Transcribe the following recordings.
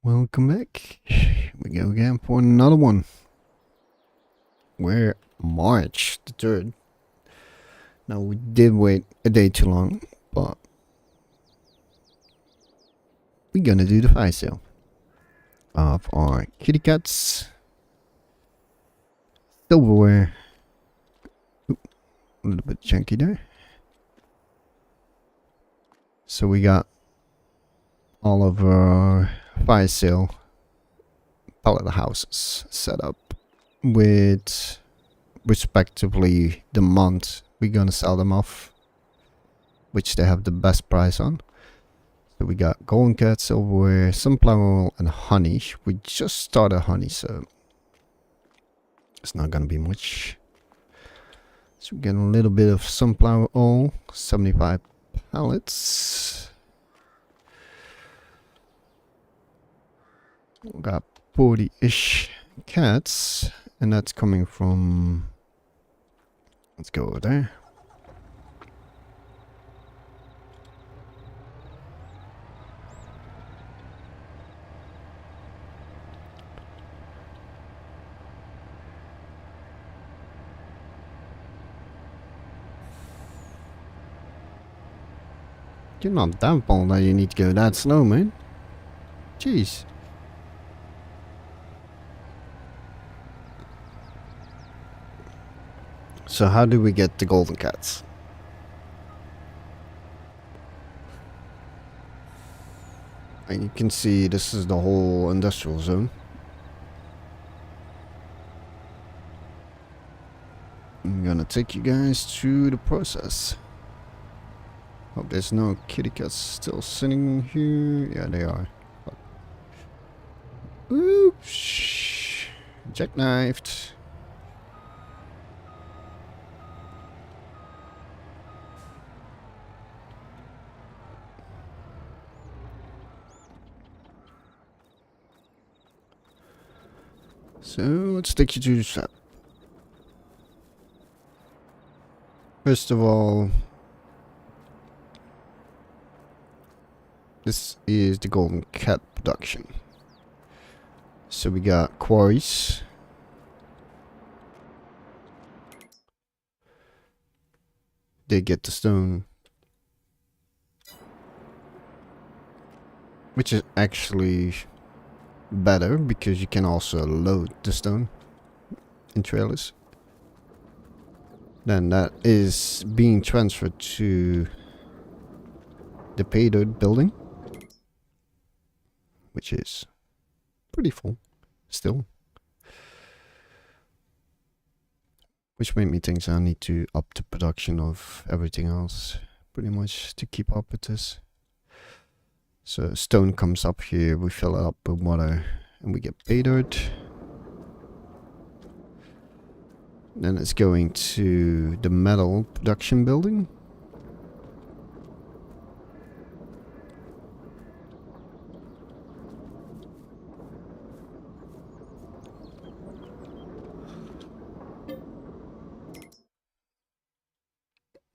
Welcome back. Here we go again for another one. We're March the 3rd. Now we did wait a day too long, but we're gonna do the fire sale of our kitty cats, silverware. Oop, a little bit chunky there. So we got all of our fire sale pallet houses set up with respectively the month we're gonna sell them off, which they have the best price on. So we got golden cat, silverware, sunflower oil, and honey. We just started honey, so it's not gonna be much. So we get a little bit of sunflower oil, 75 pallets. We got 40-ish cats, and that's coming from, let's go over there. You're not that bold that you need to go that slow, man. Jeez. So how do we get the golden cats? And you can see this is the whole industrial zone. I'm gonna take you guys through the process. Hope there's no kitty cats still sitting here. Yeah, they are. Oops. Jackknifed. So let's take you to the shop. First of all, this is the golden cat production. So we got quarries. They get the stone, which is actually better because you can also load the stone in trailers. Then that is being transferred to the pay dirt building, which is pretty full still, which made me think I need to up the production of everything else pretty much to keep up with this. So stone comes up here, we fill it up with water, and we get pay dirt. Then it's going to the metal production building.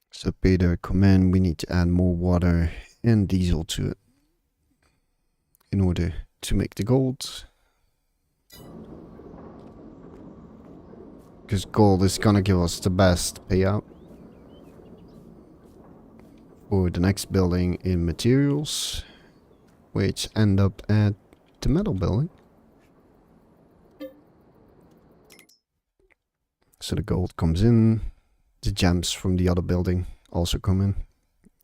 So pay dirt command, we need to add more water and diesel to it in order to make the gold. Because gold is gonna give us the best payout for the next building in materials, which end up at the metal building. So the gold comes in, the gems from the other building also come in,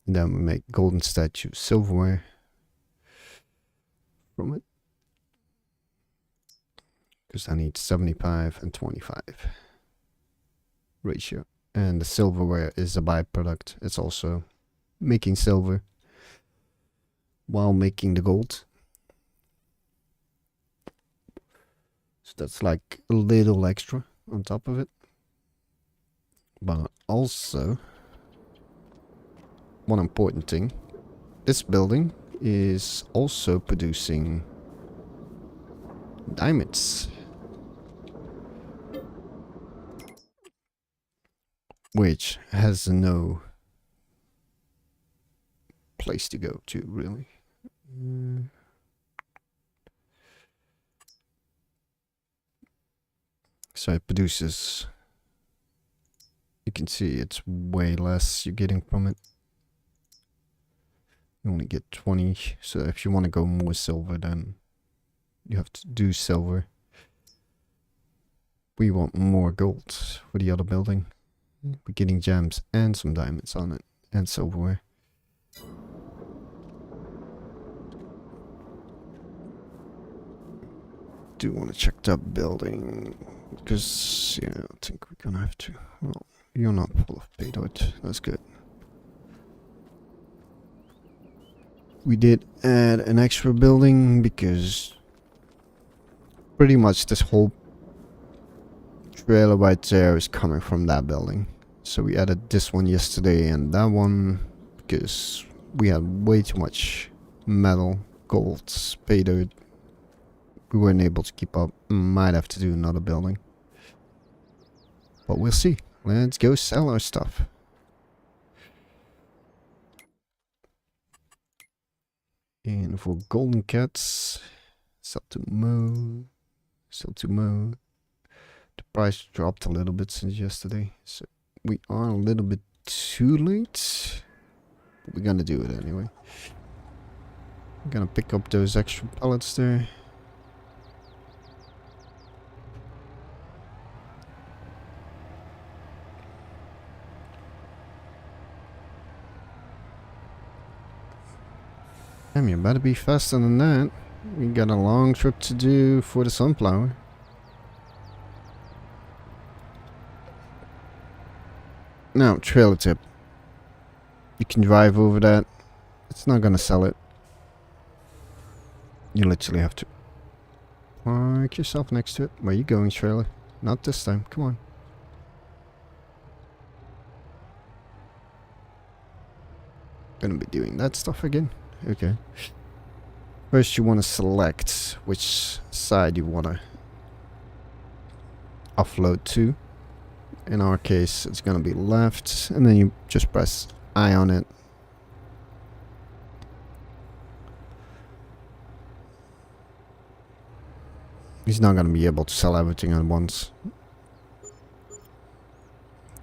and then we make golden statue silverware from it, because I need 75 and 25 ratio, and the silverware is a byproduct. It's also making silver while making the gold, so that's like a little extra on top of it. But also, one important thing, this building is also producing diamonds, which has no place to go to, really. So it produces, you can see it's way less you're getting from it. You only get 20, so if you want to go more silver, then you have to do silver. We want more gold for the other building. We're getting gems and some diamonds on it, and silverware. Do want to check that building, because yeah, I think we're gonna have to. Well, you're not full of payload, that's good. We did add an extra building because pretty much this whole trailer right there is coming from that building. So we added this one yesterday and that one because we had way too much metal, gold, payload. We weren't able to keep up. Might have to do another building. But we'll see. Let's go sell our stuff. And for golden cats, sell to Mo. Sell to Mo. The price dropped a little bit since yesterday. So we are a little bit too late. But we're gonna do it anyway. I'm gonna pick up those extra pallets there. Damn, you better be faster than that. We got a long trip to do for the sunflower. Now, trailer tip. You can drive over that. It's not gonna sell it. You literally have to park yourself next to it. Where are you going, trailer? Not this time. Come on. Gonna be doing that stuff again. Okay. First you want to select which side you want to offload to. In our case it's going to be left, and then you just press I on it. He's not going to be able to sell everything at once.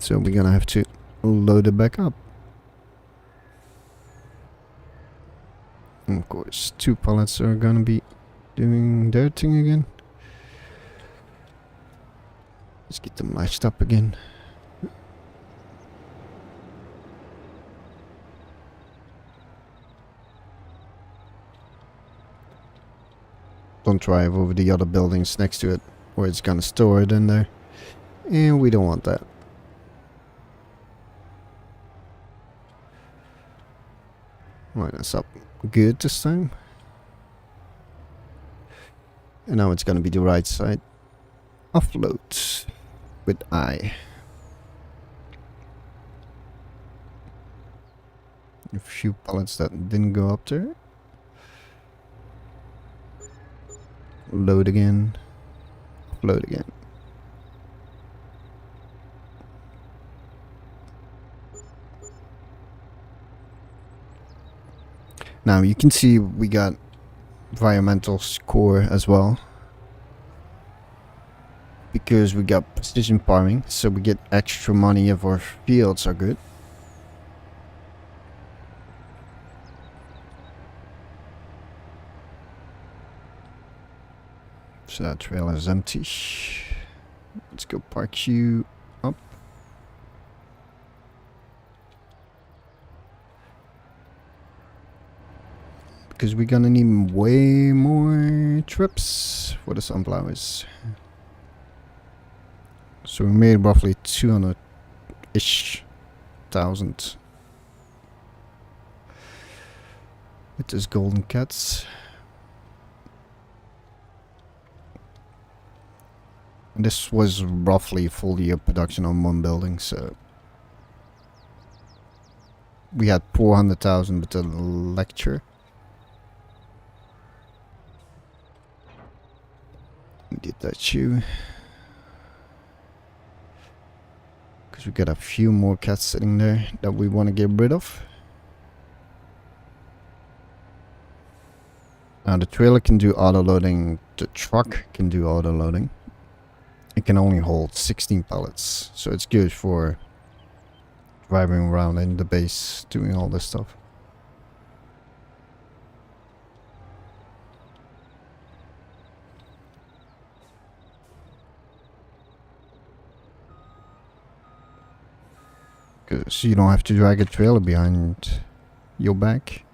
So we're going to have to load it back up. And of course, 2 pallets are gonna be doing their thing again. Let's get them latched up again. Don't drive over the other buildings next to it, or it's gonna store it in there. And we don't want that. Line us up good this time. And now it's gonna be the right side. Offload with I. A few pallets that didn't go up there. Load again. Load again. Now you can see we got environmental score as well, because we got precision farming, so we get extra money if our fields are good. So that trailer is empty. Let's go park you up. Because we're gonna need way more trips for the sunflowers. So we made roughly 200-ish thousand with this golden cats. And this was roughly full year production on one building, so we had 400,000 with the lecture. Get that shoe. Because we got a few more cats sitting there that we want to get rid of. Now the trailer can do auto loading, the truck can do auto loading. it can only hold 16 pallets, so it's good for driving around in the base doing all this stuff. Because you don't have to drag a trailer behind your back.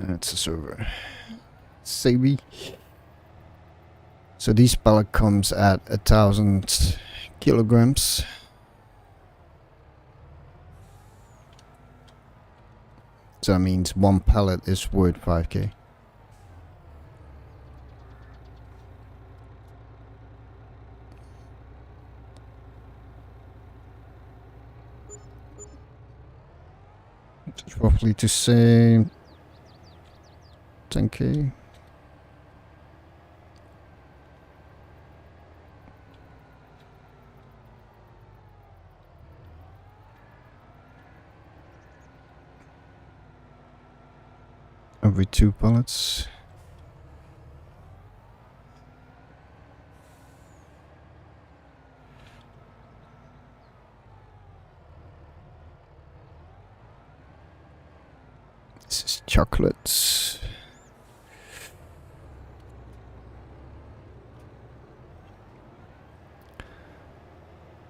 It's a server. Sabi. So this pallet comes at 1,000 kilograms. So that means one pallet is worth 5k. It's roughly to say 10k. Every 2 pallets. This is chocolate.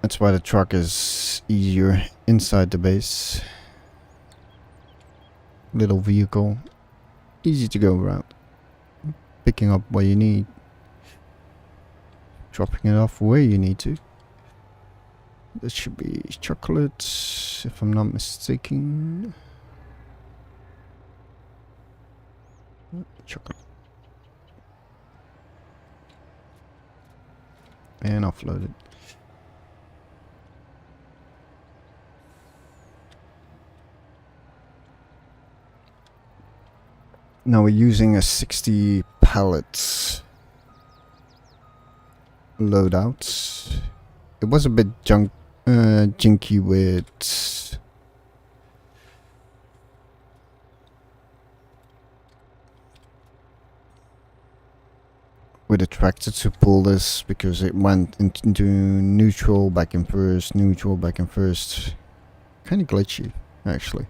That's why the truck is easier inside the base. Little vehicle. Easy to go around. Picking up what you need. Dropping it off where you need to. This should be chocolate, if I'm not mistaken. Chocolate. And offload it. Now we're using a 60 pallets loadout. It was a bit junky with a tractor to pull this, because it went into neutral, back in first, neutral, back in first. Kind of glitchy, actually.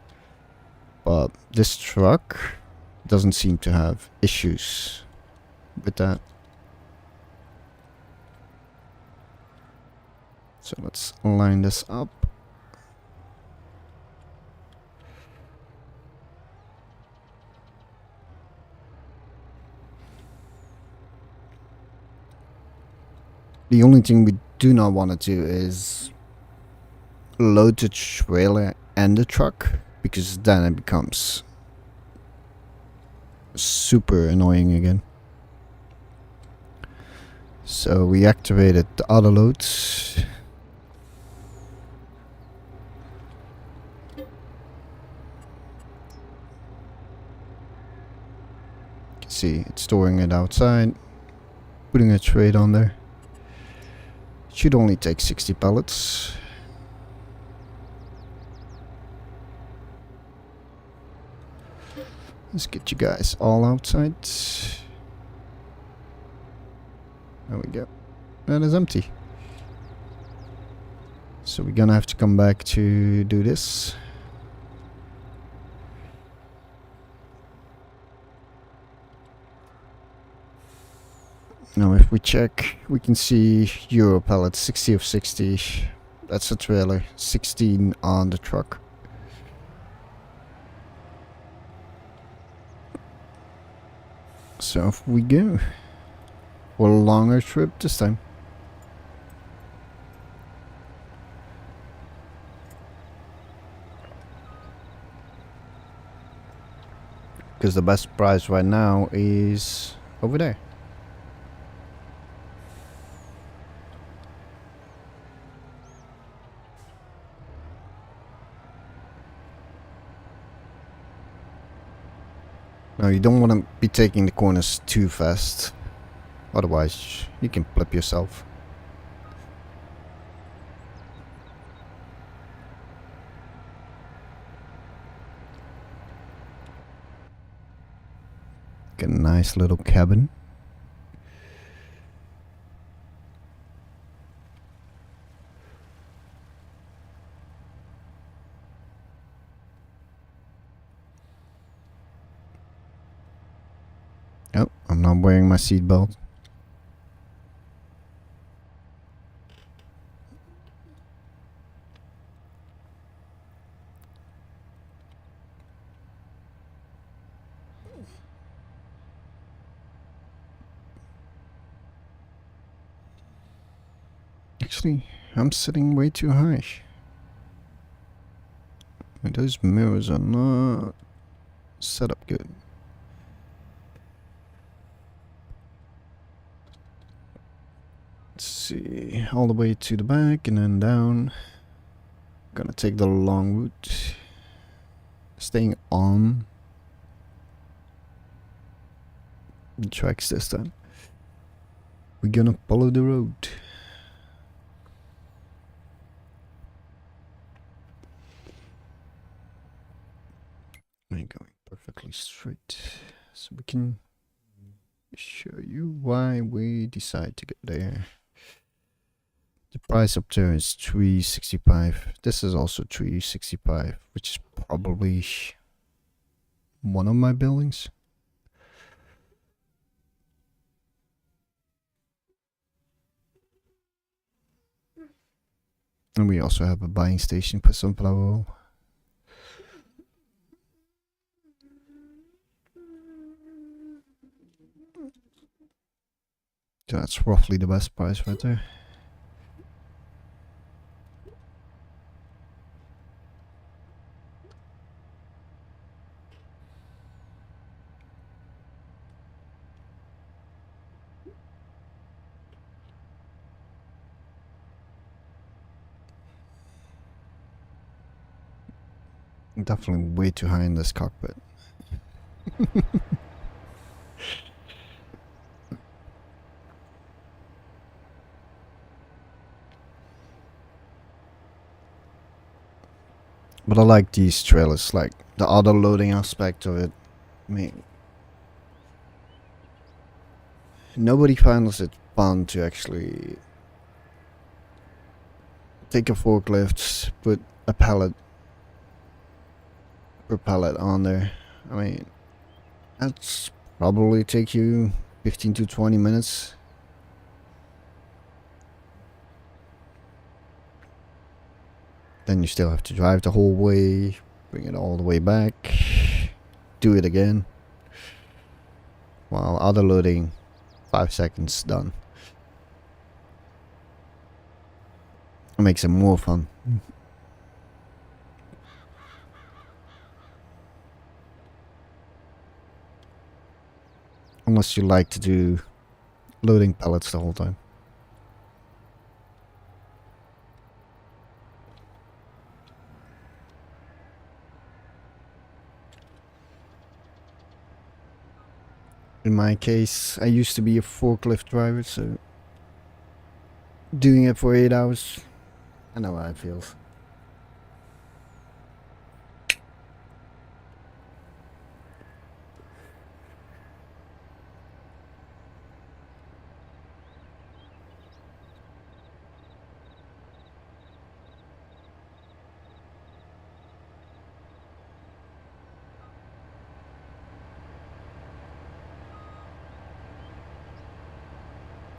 But this truck doesn't seem to have issues with that. So let's line this up. The only thing we do not want to do is load the trailer and the truck, because then it becomes super annoying again. So we activated the autoload. You can see it's storing it outside, putting a trade on there. Should only take 60 pallets. Let's get you guys all outside. There we go. That is empty. So we're gonna have to come back to do this. Now if we check, we can see Euro pallets, 60 of 60. That's a trailer, 16 on the truck. So off we go. For a longer trip this time. Because the best price right now is over there. Now you don't want to be taking the corners too fast. Otherwise, you can flip yourself. Get a nice little cabin. Oh, I'm not wearing my seatbelt. Actually, I'm sitting way too high. And those mirrors are not set up good. Let's see, all the way to the back and then down. Gonna take the long route. Staying on the tracks this time. We're gonna follow the road. We're going perfectly straight, so we can show you why we decide to get there. The price up there is $365. This is also $365, which is probably one of my buildings. And we also have a buying station for sunflower oil. So that's roughly the best price right there. Definitely way too high in this cockpit. But I like these trailers, like the auto loading aspect of it. I mean, nobody finds it fun to actually take a forklift, put a pallet per pallet on there. I mean, that's probably take you 15 to 20 minutes. Then you still have to drive the whole way, bring it all the way back, do it again. While auto loading, 5 seconds, done. It makes it more fun. Unless you like to do loading pallets the whole time. In my case, I used to be a forklift driver, so doing it for 8 hours, I know how it feels.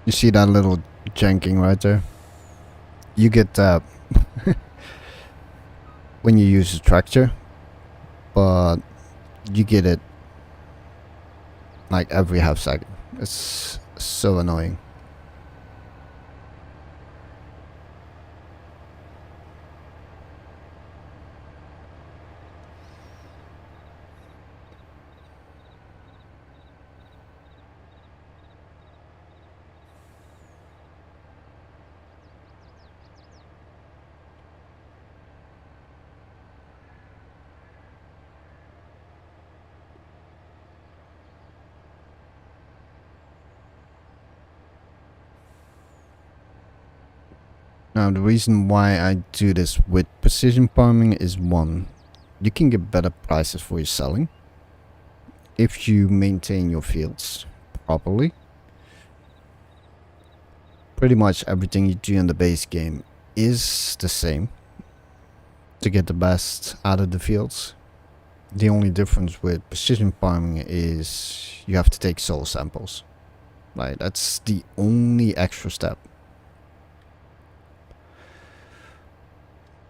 You see that little janking right there? You get that when you use a tractor, but you get it like every half second. It's so annoying. Now, the reason why I do this with precision farming is one, you can get better prices for your selling if you maintain your fields properly. Pretty much everything you do in the base game is the same to get the best out of the fields. The only difference with precision farming is you have to take soil samples. Like, that's the only extra step.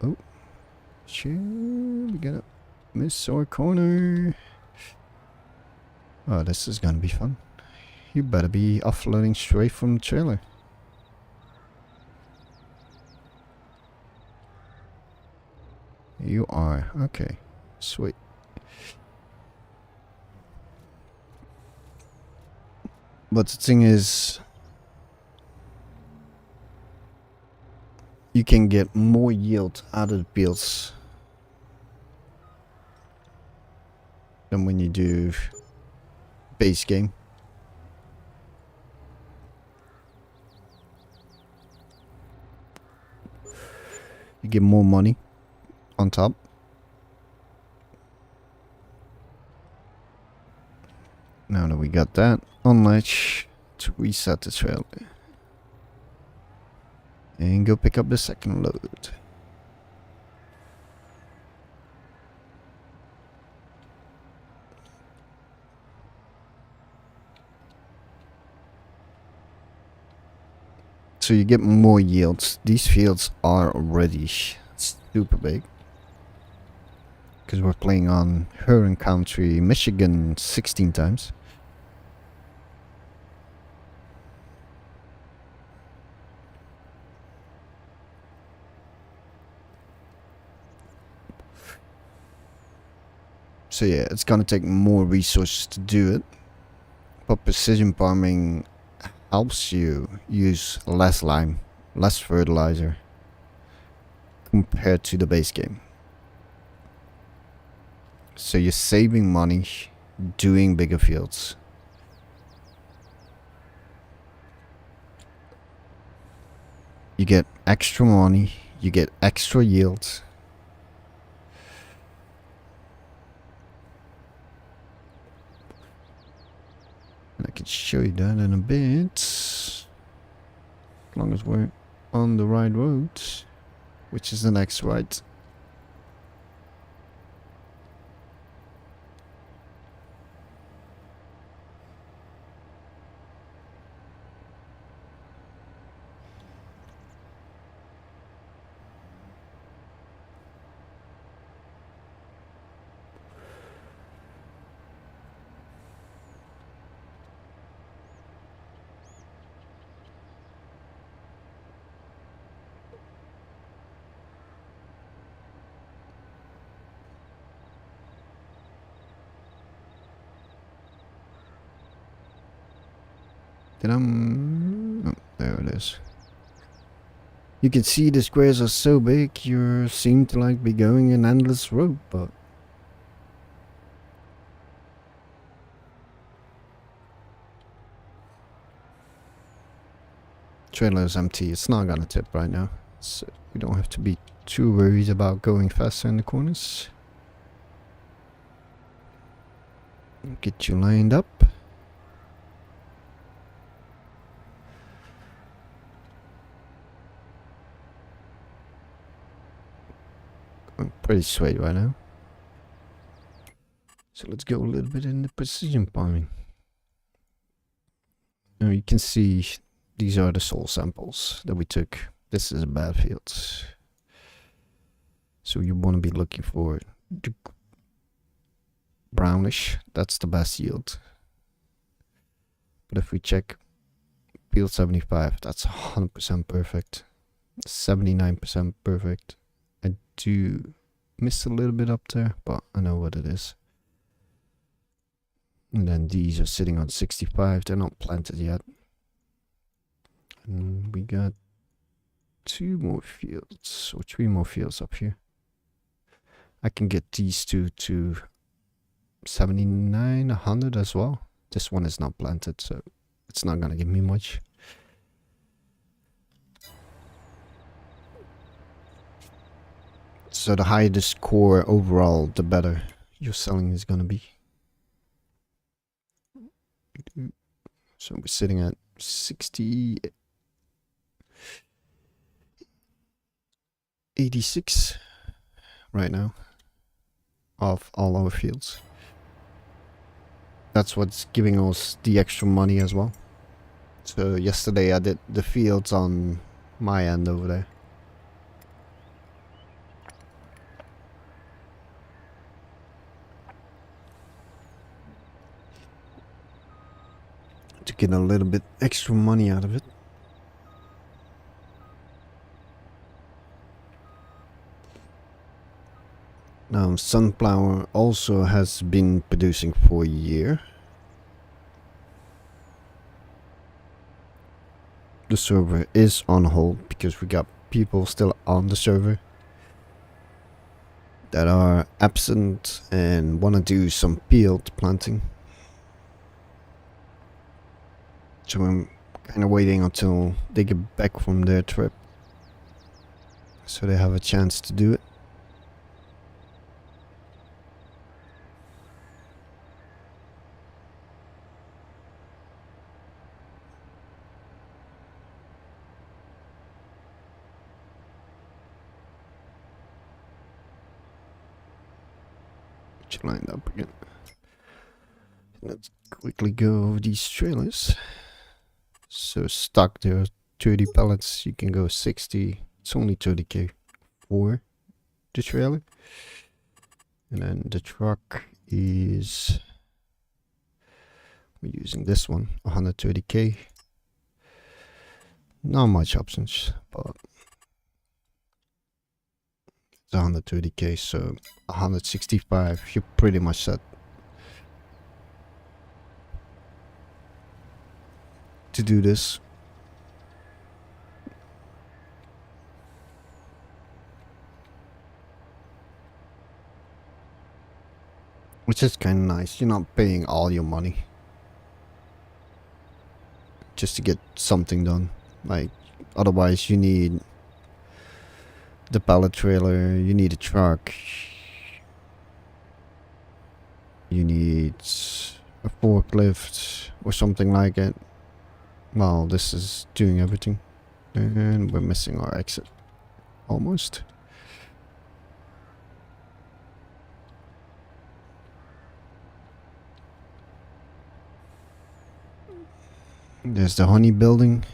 Oh, shit, we gotta miss our corner. Oh, this is gonna be fun. You better be offloading straight from the trailer. You are. Okay, sweet. But the thing is, you can get more yield out of the fields than when you do base game. You get more money on top. Now that we got that, unlatch to reset the trailer. And go pick up the second load. So you get more yields. These fields are already super big. Because we're playing on Huron Country, Michigan 16 times. So yeah, it's gonna take more resources to do it. But precision farming helps you use less lime, less fertilizer compared to the base game. So you're saving money doing bigger fields. You get extra money, you get extra yields. And I can show you that in a bit. As long as we're on the right road, which is the next right. Oh, there it is. You can see the squares are so big, you seem to like be going an endless road, but trailer is empty. It's not gonna tip right now, so you don't have to be too worried about going faster in the corners. Get you lined up. I'm pretty sweet right now. So let's go a little bit in the precision farming. Now you can see these are the soil samples that we took. This is a bad field. So you want to be looking for the brownish. That's the best yield. But if we check field 75, that's 100% perfect. 79% perfect. I do miss a little bit up there, but I know what it is. And then these are sitting on 65. They're not planted yet. And we got 2 more fields or 3 more fields up here. I can get these 2 to 79, 100 as well. This one is not planted, so it's not gonna give me much. So the higher the score overall, the better your selling is gonna be. So we're sitting at 86 right now of all our fields. That's what's giving us the extra money as well. So yesterday I did the fields on my end over there. To get a little bit extra money out of it. Now sunflower also has been producing for a year. The server is on hold because we got people still on the server that are absent and want to do some field planting. So I'm kind of waiting until they get back from their trip so they have a chance to do it. Lined up again. Let's quickly go over these trailers. So stock there are 30 pallets, you can go 60. It's only 30k for the trailer. And then the truck is, we're using this one, 130k. Not much options, but it's 130k, so 165, you're pretty much set to do this. Which is kind of nice, you're not paying all your money just to get something done. Like, otherwise you need the pallet trailer, you need a truck, you need a forklift or something like it. Well, this is doing everything. And we're missing our exit. Almost. There's the honey building.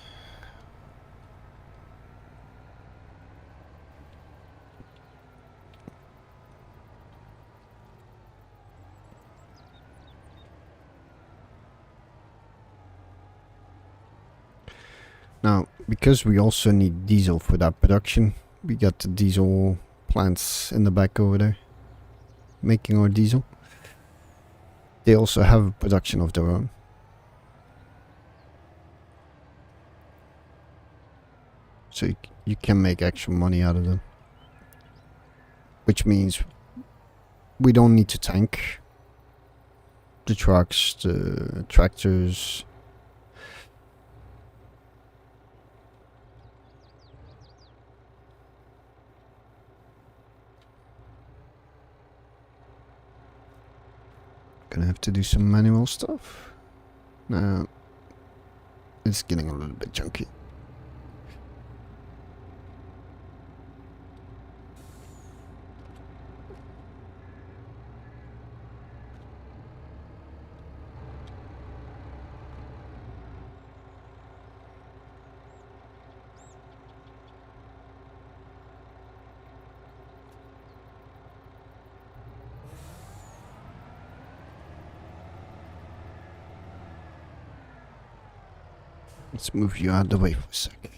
Now, because we also need diesel for that production, we got the diesel plants in the back over there making our diesel. They also have a production of their own. So you can make extra money out of them. Which means we don't need to tank the trucks, the tractors. Gonna have to do some manual stuff. Now, it's getting a little bit chunky. Let's move you out of the way for a sec.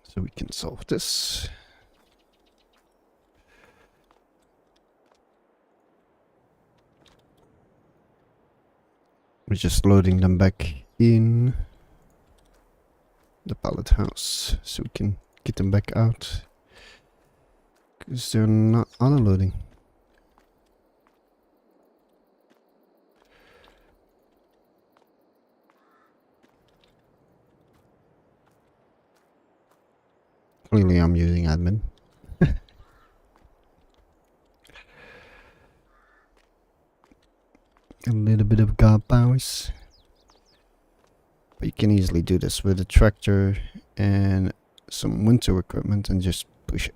So we can solve this. We're just loading them back in the pallet house so we can get them back out. Because they're not unloading. Clearly I'm using admin. A little bit of guard powers. But you can easily do this with a tractor and some winter equipment and just push it.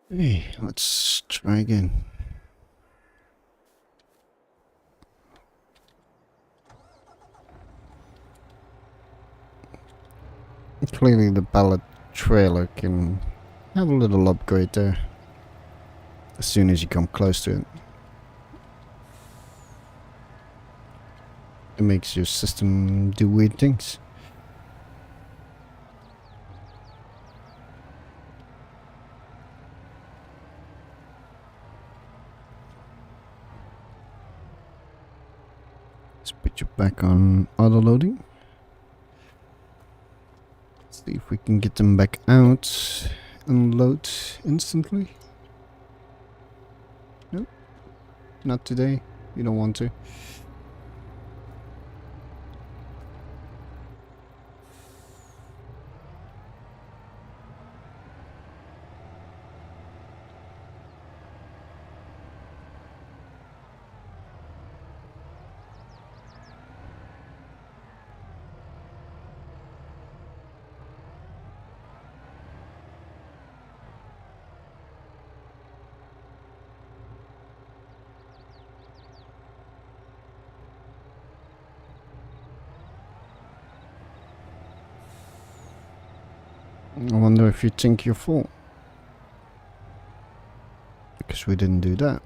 Hey, let's try again. Clearly the pallet trailer can have a little upgrade there as soon as you come close to it. It makes your system do weird things. Let's put you back on autoloading. See if we can get them back out and load instantly. Nope, not today. You don't want to. I wonder if you think you're full. Because we didn't do that.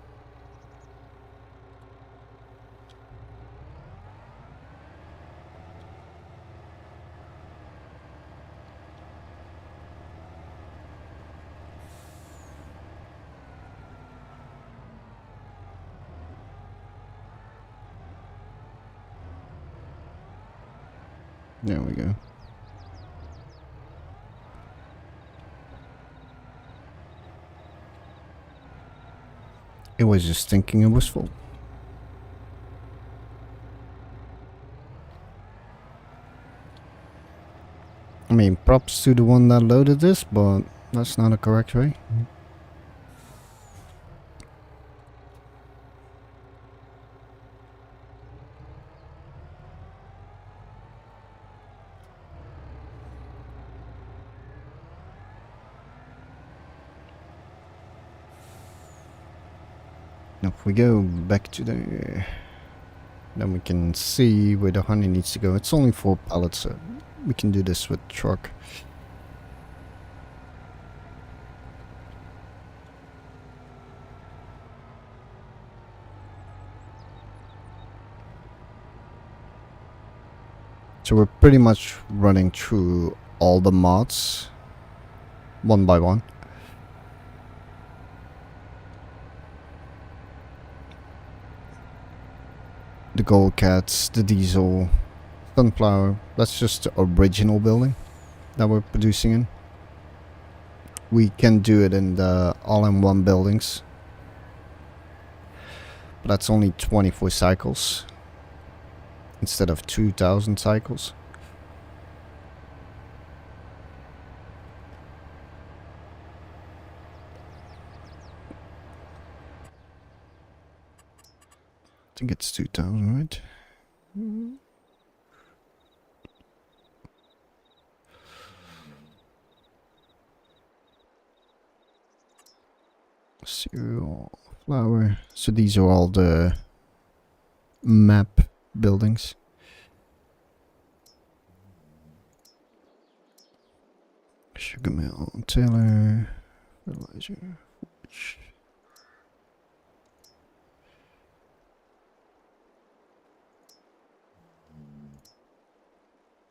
There we go. It was just thinking it was full. I mean, props to the one that loaded this, but that's not a correct way. Now if we go back to the... then we can see where the honey needs to go. It's only 4 pallets, so we can do this with truck. So we're pretty much running through all the mods one by one. The gold cats, the diesel, sunflower, that's just the original building that we're producing in. We can do it in the all-in-one buildings, but that's only 24 cycles instead of 2,000 cycles. I think it's 2,000, right? Cereal, flour. So these are all the map buildings. Sugar mill, Taylor, fertilizer,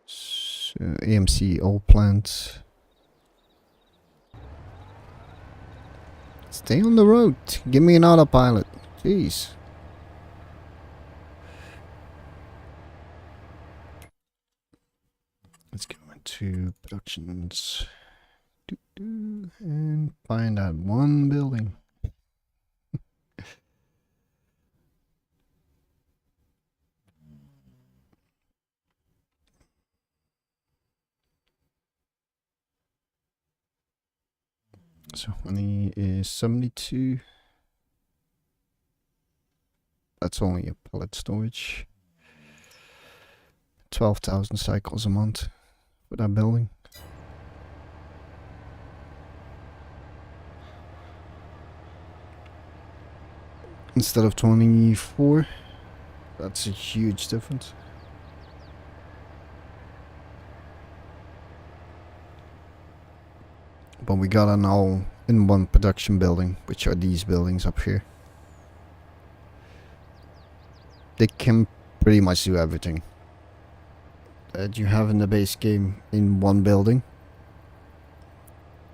so AMC oil plant. Stay on the road. Give me an autopilot. Jeez. Let's go into productions. And find that one building. So money is 72. That's only a pallet storage. 12,000 cycles a month for that building. Instead of 24. That's a huge difference. But we got an all-in-one production building, which are these buildings up here. They can pretty much do everything that you have in the base game in one building.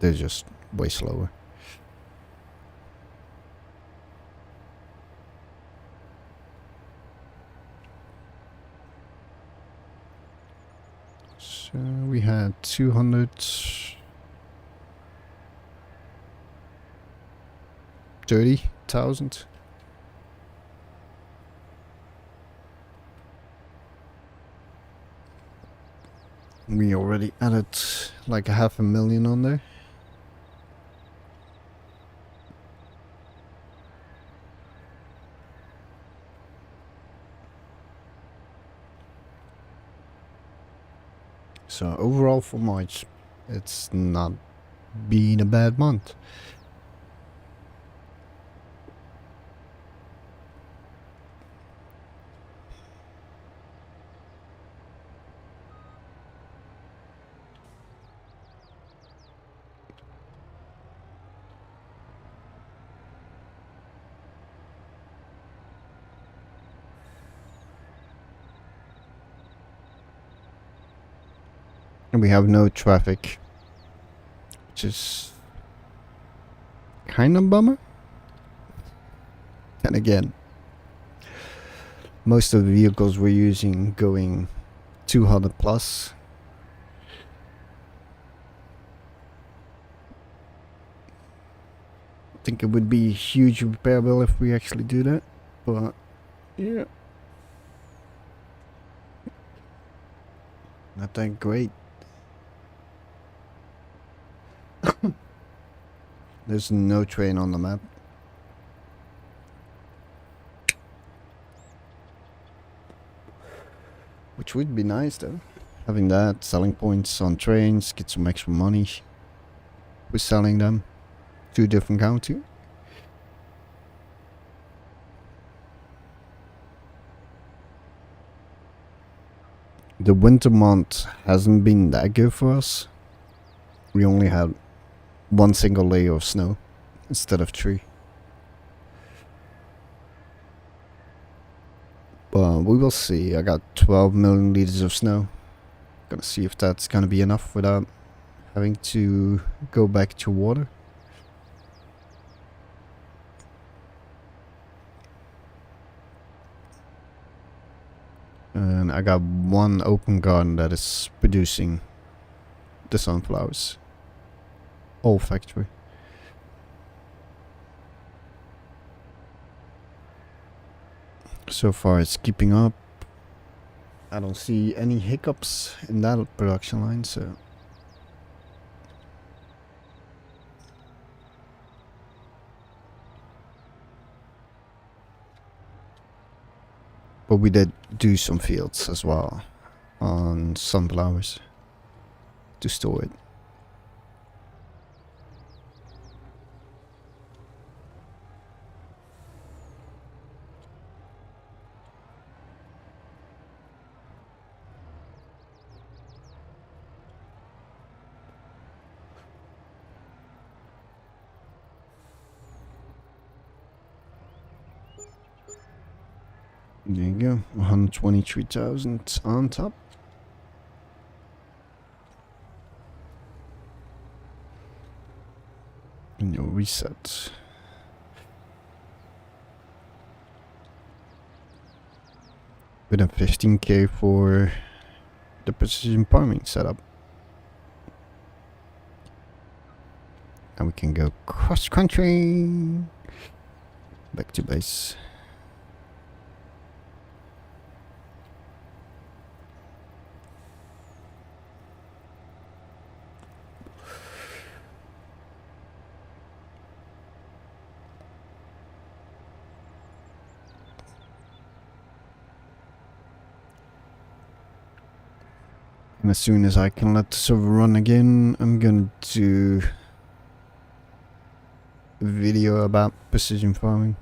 They're just way slower. So we had 230,000. We already added like 500,000 on there. So overall for March, it's not been a bad month. And we have no traffic, which is kind of bummer. And again, most of the vehicles we're using going 200 plus. I think it would be a huge repair bill if we actually do that, but yeah, not that great. There's no train on the map. Which would be nice though. Having that, selling points on trains, get some extra money. We're selling them to a different county. The winter month hasn't been that good for us. We only had one single layer of snow instead of 3. But we will see. I got 12 million liters of snow. Gonna see if that's gonna be enough without having to go back to water. And I got one open garden that is producing the sunflowers. All factory. So far it's keeping up. I don't see any hiccups in that production line, so but we did do some fields as well on sunflowers to store it. There you go, 123,000 on top. And you'll reset. within 15k for the precision farming setup. And we can go cross country back to base. And as soon as I can let the server run again, I'm gonna do a video about precision farming.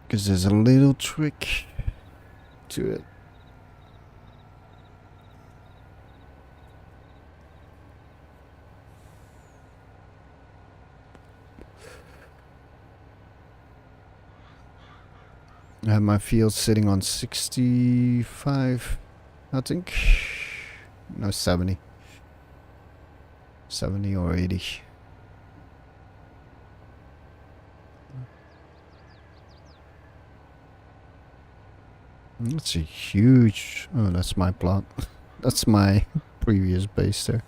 Because there's a little trick to it. I have my field sitting on 65, I think. No, 70. 70 or 80. That's a huge... Oh, that's my plot. That's my previous base there.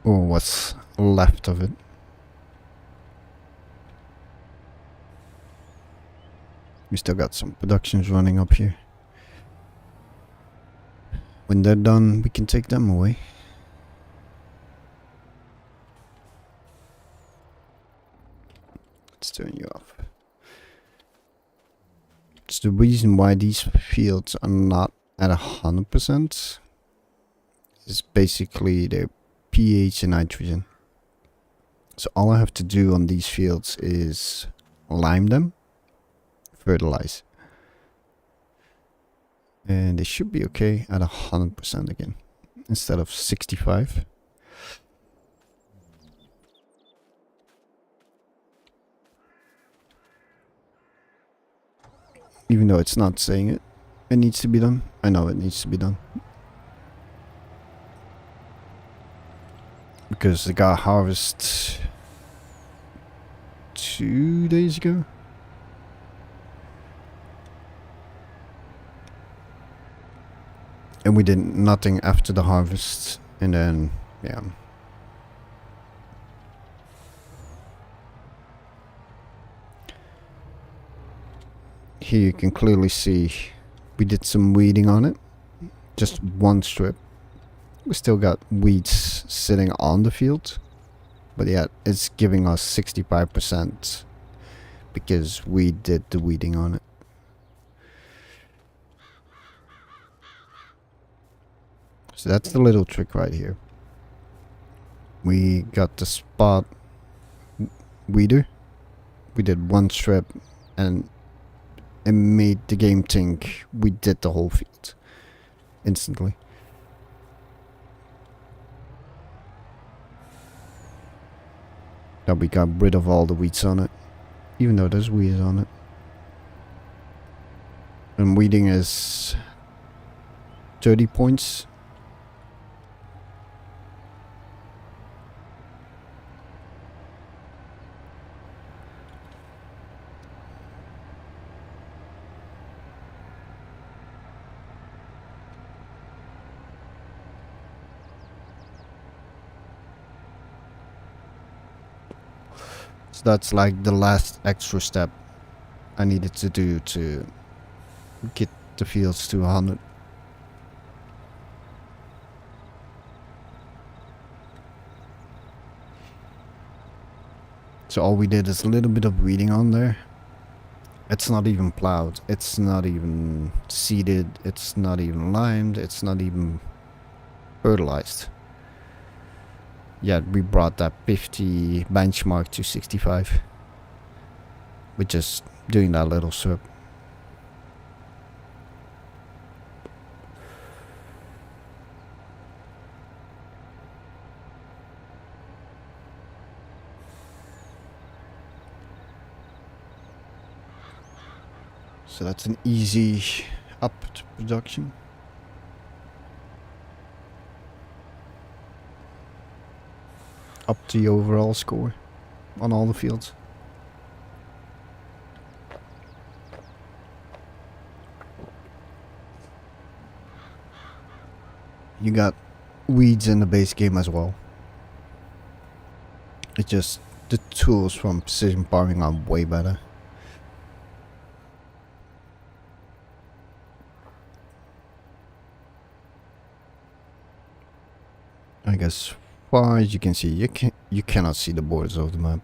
Or what's left of it. We still got some productions running up here. When they're done, we can take them away. Let's turn you off. It's the reason why these fields are not at 100% is basically their pH and nitrogen. So all I have to do on these fields is lime them, fertilize, and they should be okay at 100% again instead of 65. Even though it's not saying it, it needs to be done. I know it needs to be done. Because they got harvest 2 days ago. And we did nothing after the harvest. And then, yeah. Here you can clearly see we did some weeding on it. Just one strip. We still got weeds sitting on the field. But yeah, it's giving us 65% because we did the weeding on it. So that's the little trick right here. We got the spot weeder. We did one strip and it made the game think we did the whole field instantly. Now we got rid of all the weeds on it, even though there's weeds on it. And weeding is 30 points. So that's like the last extra step I needed to do to get the fields to 100. So all we did is a little bit of weeding on there. It's not even plowed, it's not even seeded, it's not even limed, it's not even fertilized. Yet we brought that 50 benchmark to 65 with just doing that little swap. So that's an easy up to production. Up the overall score on all the fields. You got weeds in the base game as well. It's just the tools from precision farming are way better. I guess far as you can see, you cannot see the borders of the map.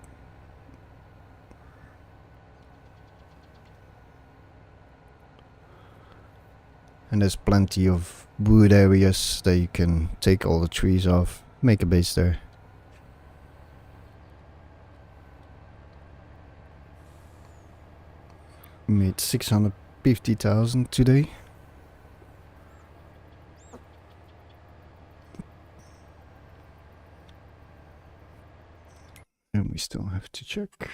And there's plenty of wood areas that you can take all the trees off, make a base there. Made 650,000 today. And we still have to check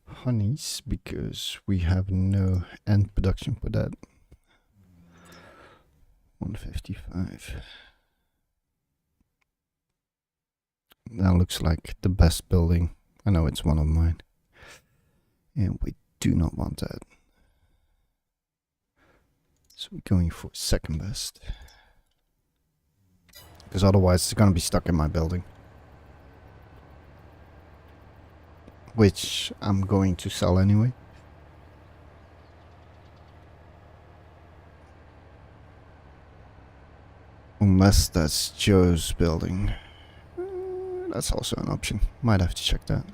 honeys because we have no end production for that. 155. That looks like the best building. I know it's one of mine. And we do not want that. So we're going for second best. Because otherwise it's gonna be stuck in my building. Which I'm going to sell anyway. Unless that's Joe's building. That's also an option. Might have to check that.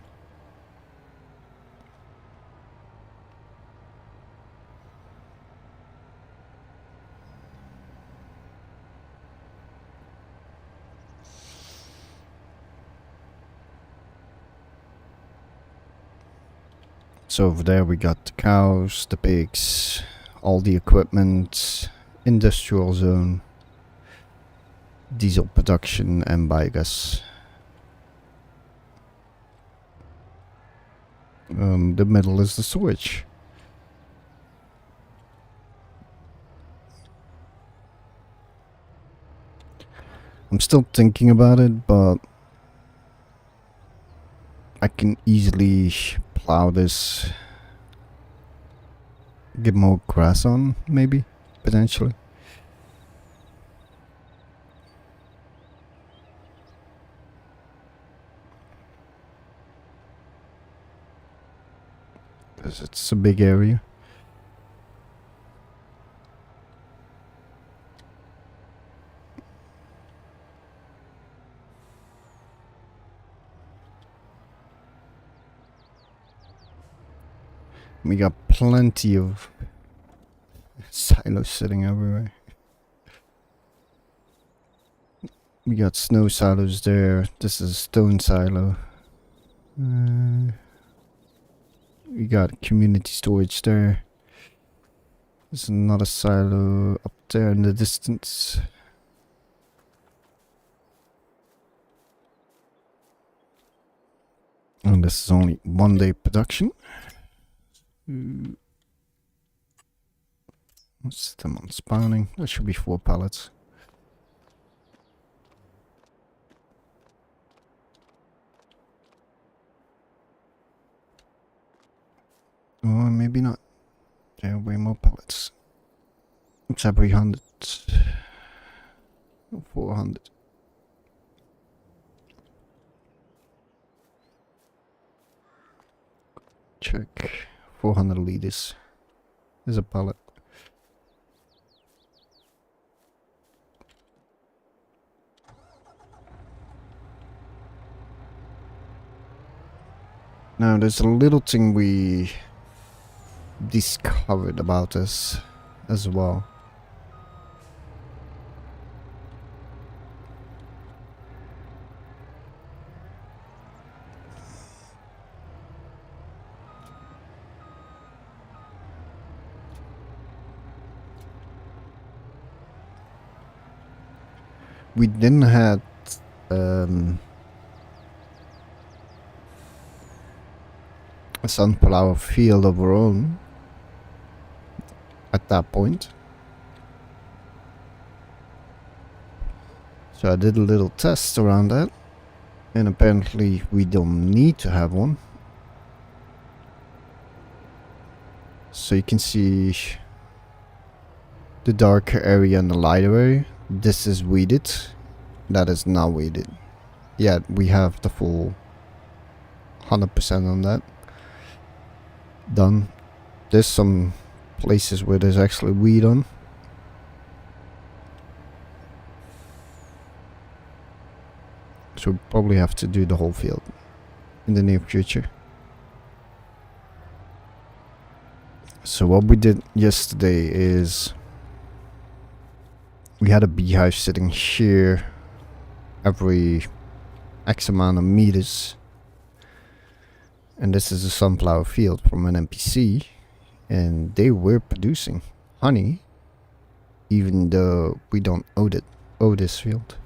So over there we got the cows, the pigs, all the equipment, industrial zone, diesel production and biogas. The middle is the storage. I'm still thinking about it, but I can easily plow this, get more grass on, maybe, potentially. Because it's a big area. We got plenty of silos sitting everywhere. We got snow silos there. This is a stone silo. We got community storage there. There's another silo up there in the distance. And this is only 1 day production. What's them on spawning? That should be 4 pallets. Or maybe not. There are way more pallets. It's every 100. 400. Check. 400 liters. There's a pallet. Now there's a little thing we discovered about this as well. We didn't have a sunflower field of our own at that point. So I did a little test around that, and apparently we don't need to have one. So you can see the darker area and the lighter area. This is weeded. That is not weeded. Yeah, we have the full 100% on that done. There's some places where there's actually weed on. So we probably have to do the whole field in the near future. So what we did yesterday is we had a beehive sitting here every X amount of meters. And this is a sunflower field from an NPC. And they were producing honey, even though we don't owe this field.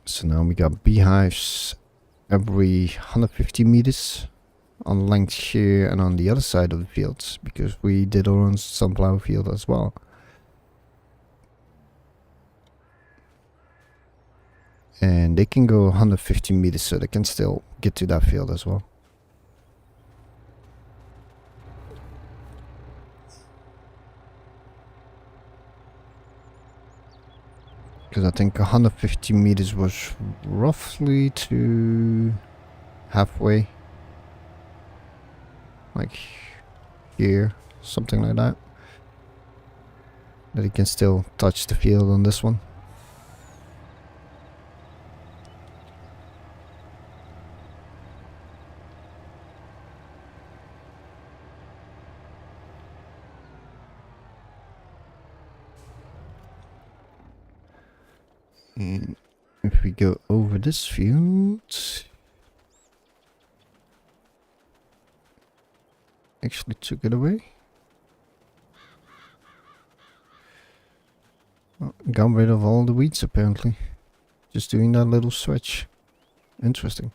So now we got beehives every 150 meters on length here and on the other side of the fields, because we did our own sunflower field as well. And they can go 150 meters, so they can still get to that field as well. Because I think 150 meters was roughly to halfway. Like here, something like that. That you can still touch the field on this one. And if we go over this field, actually took it away. Oh, got rid of all the weeds apparently. Just doing that little switch. Interesting.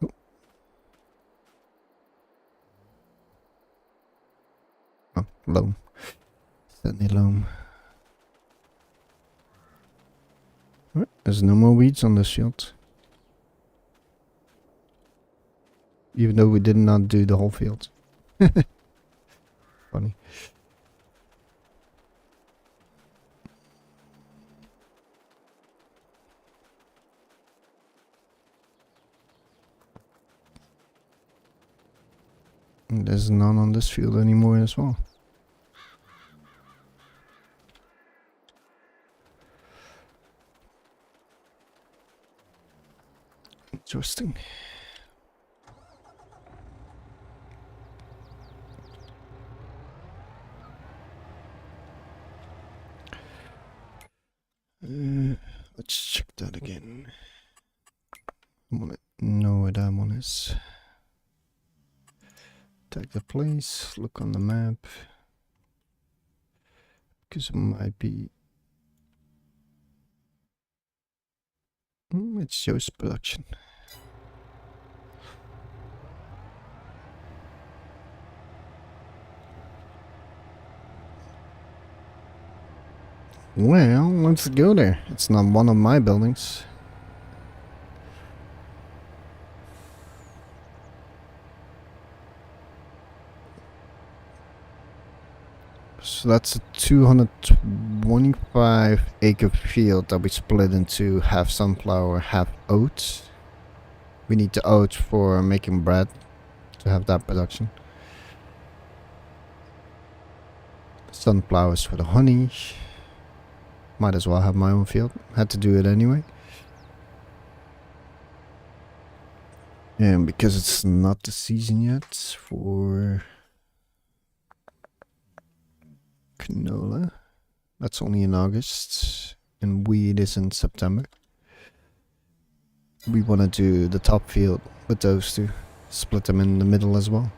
Oh. Oh, loam. Certainly loam. Right, there's no more weeds on this field. Even though we did not do the whole field. Funny. And there's none on this field anymore as well. Interesting. Let's check that again. I want to know where that one is. Tag the place, look on the map. Because it might be... it shows production. Well, let's go there. It's not one of my buildings. So that's a 225 acre field that we split into half sunflower, half oats. We need the oats for making bread to have that production. Sunflowers for the honey. Might as well have my own field. Had to do it anyway. And because it's not the season yet for canola, that's only in August, and wheat is in September. We want to do the top field with those two, split them in the middle as well.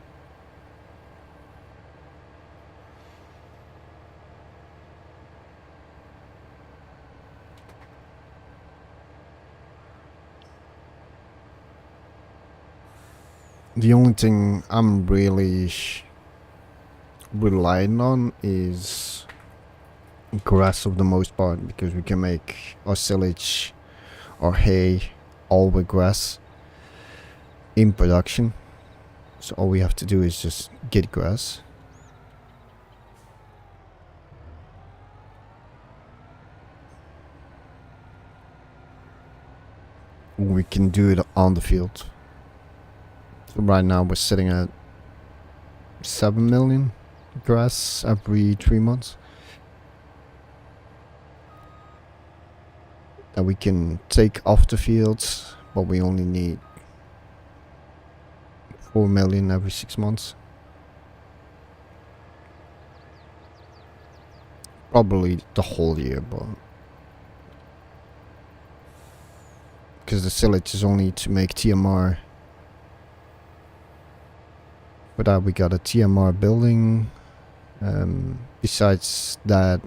The only thing I'm really relying on is grass of the most part, because we can make our silage or hay all with grass in production. So all we have to do is just get grass. We can do it on the field. So right now we're sitting at 7 million grass every 3 months that we can take off the fields, but we only need 4 million every 6 months. Probably the whole year, but because the silage is only to make TMR. For that we got a TMR building. Besides that,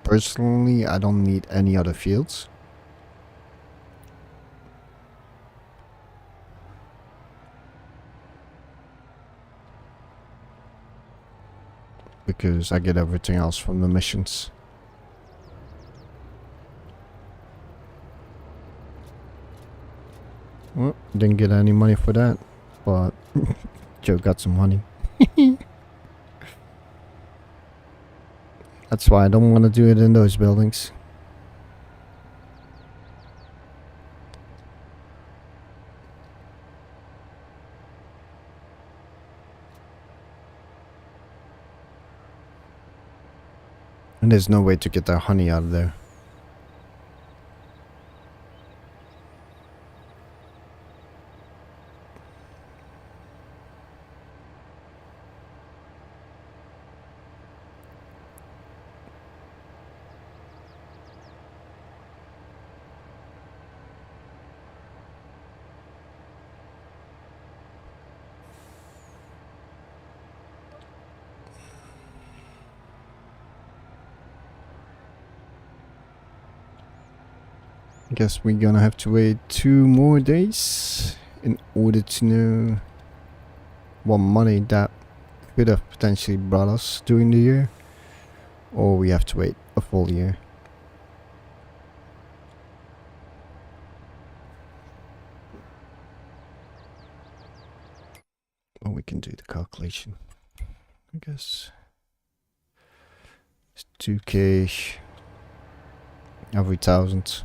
personally I don't need any other fields. Because I get everything else from the missions. Well, didn't get any money for that, but Joe got some money. That's why I don't want to do it in those buildings. And there's no way to get that honey out of there. I guess we're gonna have to wait 2 more days in order to know what money that could have potentially brought us during the year, or we have to wait a full year. Well, we can do the calculation. I guess it's 2k every 1,000.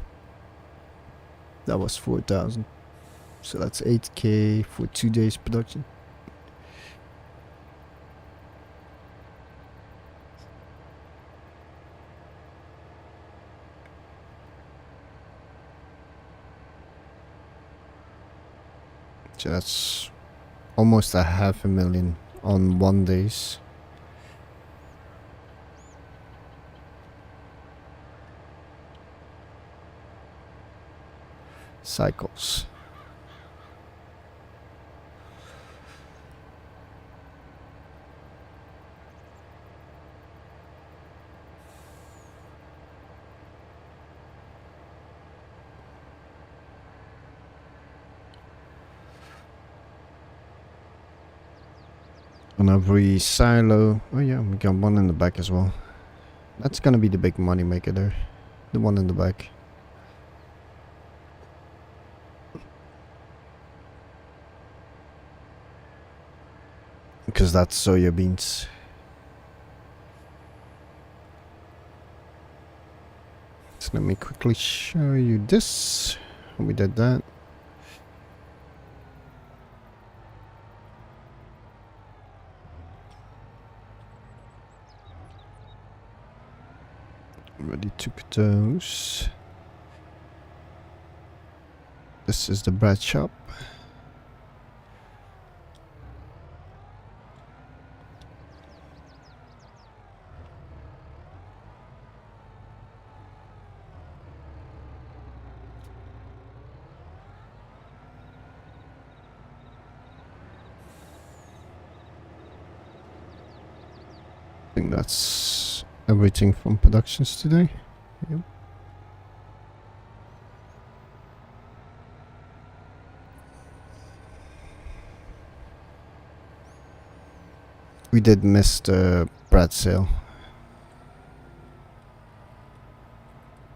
That was 4,000. So that's 8k for 2 days production. So that's almost 500,000 on 1 days. Cycles. On every silo. Oh yeah, we got one in the back as well. That's gonna be the big money maker there. The one in the back. Because that's soya beans. So let me quickly show you this. We did that. Already took those. This is the bread shop. I think that's everything from productions today. Yep. We did miss the bread sale.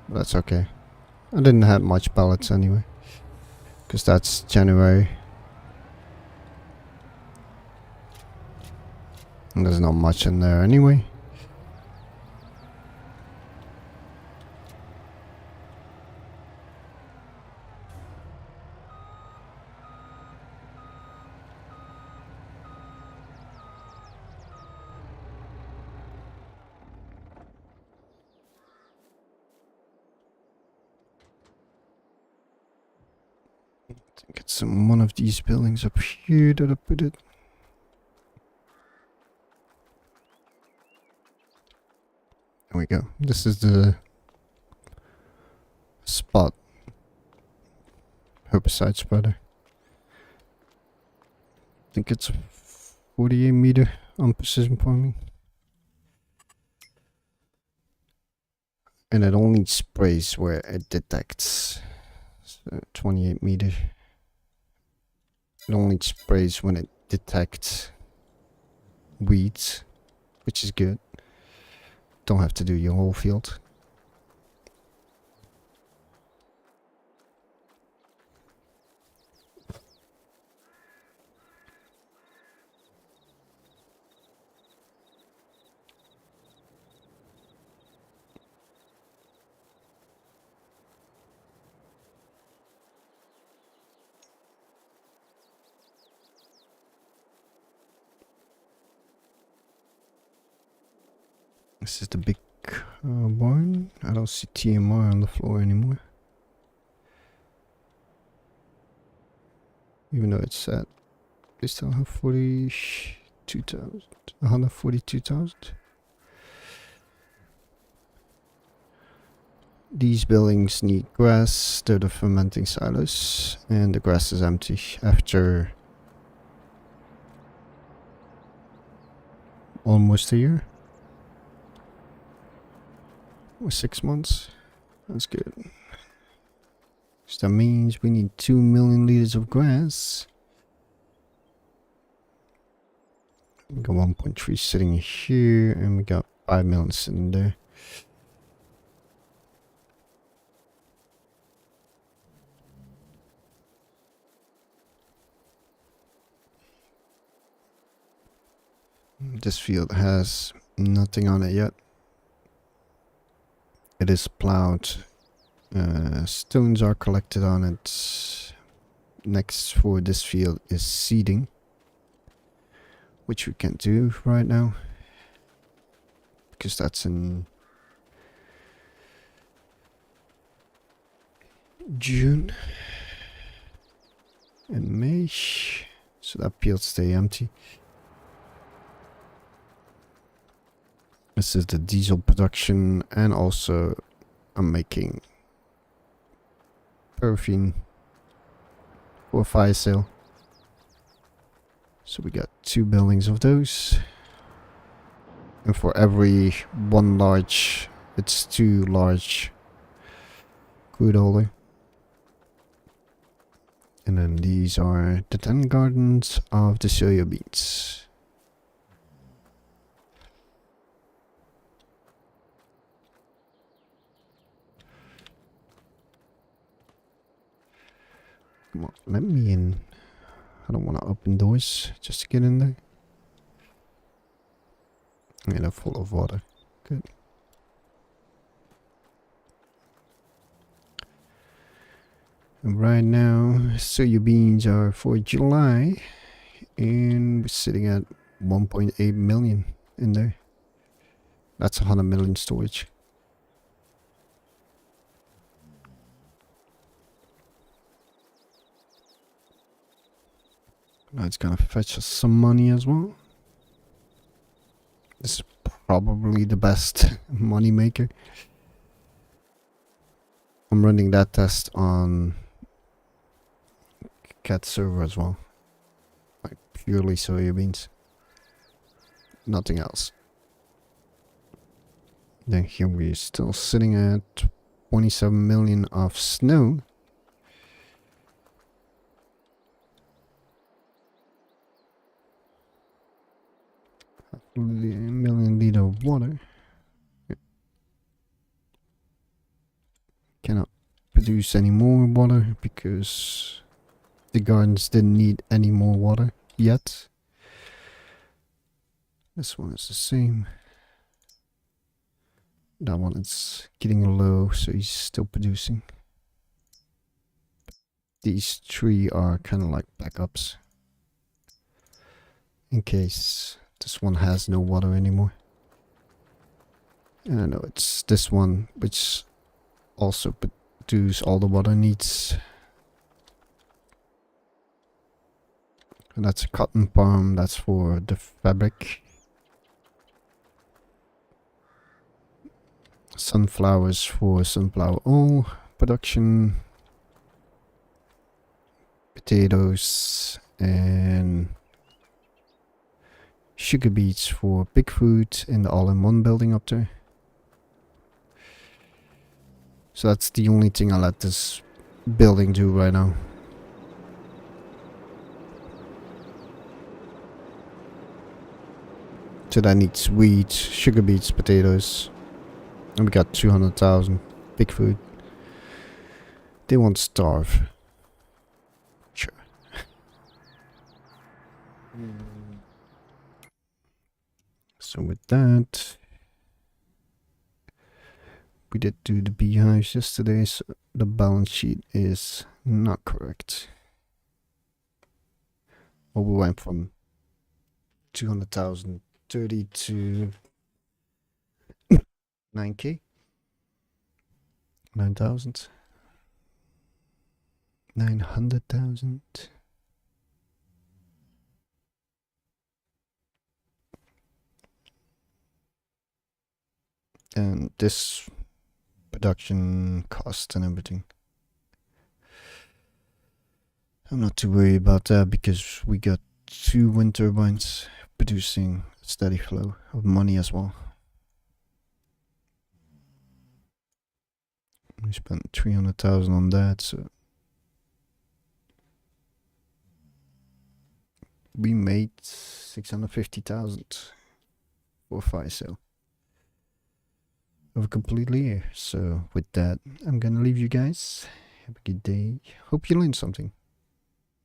That's okay. I didn't have much pallets anyway. Because that's January. And there's not much in there anyway. Get some one of these buildings up here that I put it. There we go. This is the spot. Herbicide spreader. I think it's a 48 meter on precision farming. And it only sprays where it detects. So 28 meters. It only sprays when it detects weeds, which is good. Don't have to do your whole field. This is the big barn. I don't see TMR on the floor anymore. Even though it's at, they still have 42,000, 142,000. These buildings need grass. They're the fermenting silos, and the grass is empty after almost a year. Or 6 months. That's good. So that means we need 2 million liters of grass. We got 1.3 sitting here, and we got 5 million sitting there. This field has nothing on it yet. It is plowed. Stones are collected on it. Next for this field is seeding, which we can't do right now because that's in June and May, so that field stay empty. This is the diesel production, and also I'm making paraffin for fire sale. So we got 2 buildings of those. And for every one large, it's 2 large crude oil. And then these are the 10 gardens of the soya beans. Come on, let me in. I don't want to open doors just to get in there. And they're full of water. Good. And right now, soya beans are for July. And we're sitting at 1.8 million in there. That's 100 million storage. Now it's gonna fetch us some money as well. This is probably the best money maker. I'm running that test on cat server as well. Like purely soya beans. Nothing else. Then here we're still sitting at 27 million of snow. million liter of water. Cannot produce any more water because the gardens didn't need any more water yet. This one is the same. That one is getting low, so he's still producing. These three are kind of like backups in case this one has no water anymore. And I know it's this one which also produce all the water needs. And that's a cotton farm, that's for the fabric. Sunflowers for sunflower oil production. Potatoes and sugar beets for pig food in the all-in-one building up there. So that's the only thing I let this building do right now. So that needs wheat, sugar beets, potatoes. And we got 200,000 pig food. They won't starve. Sure. So with that, we did do the beehives yesterday, so the balance sheet is not correct. Well, we went from 200,000 30 to 9k, 9,000, 900,000. And this production cost and everything, I'm not too worried about that because we got 2 wind turbines producing a steady flow of money as well. We spent 300,000 on that, so we made 650,000 for firesale of a complete year. So with that, I'm gonna leave you guys. Have a good day. Hope you learned something.